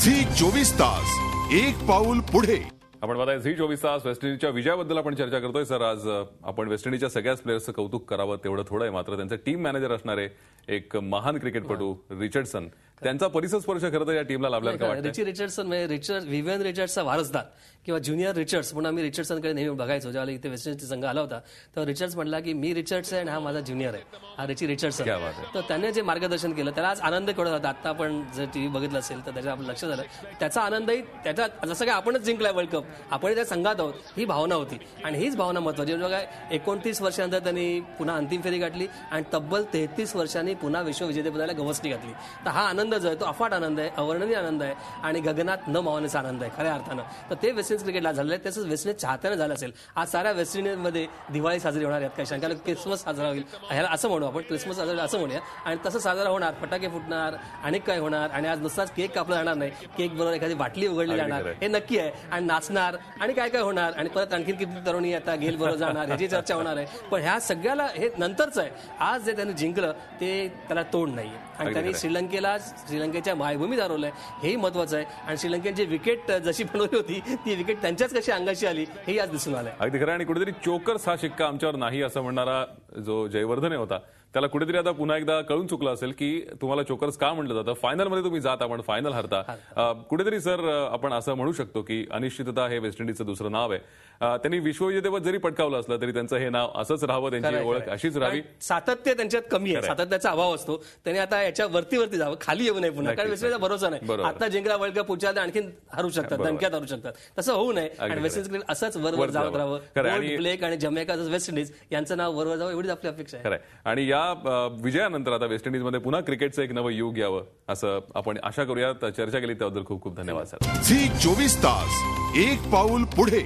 Zee 24 तास एक पाऊल पुढे। आपण बघताय झी 24 तास वेस्ट इंडिजच्या विजयाबद्दल आपण चर्चा करतोय। सर, आज आपण वेस्ट इंडिजच्या सगळ्याच प्लेयर्सचं कौतुक करावं तेवढं थोडं आहे, मात्र त्यांचे टीम मॅनेजर असणारे एक महान क्रिकेटपटू रिचर्डसन, त्यांचा परिसर स्पर्श खरं तर या टीमला लाभला का वाटतं? रिची रिचर्डसन म्हणजे विवियन रिचर्ड्सचा वारसदार किंवा ज्युनियर रिचर्ड्स म्हणून आम्ही रिचर्डसनकडे नेहमी बघायचो। जेव्हा इथे वेस्ट इंडिज संघ आला होता तेव्हा रिचर्ड्स म्हटला की मी रिचर्ड्स आहे आणि हा माझा ज्युनियर आहे, हा रिची रिचर्डसन। तर त्याने जे मार्गदर्शन केलं त्याला आज आनंद कळत होता। आता आपण जर टीव्ही बघितलं असेल तर त्याच्या आपलं लक्ष झालं त्याचा आनंदही त्याचा, जसं काय आपणच जिंकलाय वर्ल्ड कप, आपण त्या संघात आहोत, ही भावना होती आणि हीच भावना महत्वाची। म्हणजे काय 29 वर्षानंतर त्यांनी पुन्हा अंतिम फेरी गाठली आणि तब्बल 33 वर्षांनी पुन्हा विश्वविजेतेपदाला गवसणी घातली। तर हा आनंद जो आहे तो अफाट आनंद आहे, अवर्णनीय आनंद आहे आणि गगनात न मावण्याचा आनंद आहे खऱ्या अर्थानं। तर ते वेस्ट इंडिज क्रिकेटला झालेलं आहे, तसंच वेस्ट इंडिज चाहत्यानं झालं असेल। आज साऱ्या वेस्ट इंडिजमध्ये दिवाळी साजरी होणार आहेत, काही शंका क्रिसमस साजरा होईल, ह्याला असं म्हणू आपण, क्रिसमस साजरा असं म्हणूया। आणि तसं साजरा होणार, फटाके फुटणार, अनेक काय होणार आणि आज नुसताच केक कापला जाणार नाही, केक बरोबर एखादी बाटली उघडली जाणार, हे नक्की आहे। आणि नाचणार आणि काय काय होणार आणि परत आणखी किती तरुणी आता गेल बरोबर जाणार, ह्याची चर्चा होणार आहे। पण ह्या सगळ्याला हे नंतरच आहे। आज जे त्यांनी जिंकलं ते त्याला तोड नाहीये आणि त्यांनी श्रीलंकेच्या मायभूमीत हरवलंय, हेही महत्वाचं आहे। आणि श्रीलंकेची विकेट जशी बनवली होती ती विकेट त्यांच्याच कशी अंगाशी आली हेही आज दिसून आलंय। अगदी खरं। आणि कुठेतरी चोकर्स हा शिक्का आमच्यावर नाही असं म्हणणारा जो जयवर्धने होता त्याला कुठेतरी आता पुन्हा एकदा कळून चुकलं असेल की तुम्हाला चोकर्स का म्हटलं जातं, फायनलमध्ये तुम्ही जाता पण फायनल हरता। कुठेतरी सर आपण असं म्हणू शकतो की अनिश्चितता हे वेस्ट इंडिजचं दुसरं नाव आहे। त्यांनी विश्वविजेतेपद जरी पटकावलं असलं तरी त्यांचं हे नाव असंच राहावं, त्यांची ओळख अशीच राहावी। सातत्य त्यांच्यात कमी आहे, सातत्याचा अभाव असतो। त्यांनी आता याच्या वरती जावं, खाली येऊ नये पुन्हा, कारण वेस्ट इंडिजचा भरोसा नाही। आता जिंकला वर्ल्ड कप, पुढच्या आणखी हरू शकतात, धमक्यात हरू शकतात, तसं होऊ नये आणि वेस्ट इंडिज क्रिकेट असंच वर जात राहावं। ब्लेक आणि जमैका वेस्ट इंडिज यांचं नाव वर जावं एवढीच आपली अपेक्षा आहे। आणि या विजयानंतर आता वेस्ट इंडिजमध्ये पुन्हा क्रिकेटचं एक नवं युग यावं असं आपण आशा करूया। चर्चा केली त्याबद्दल खूप खूप धन्यवाद सर। झी 24 तास एक पाऊल पुढे।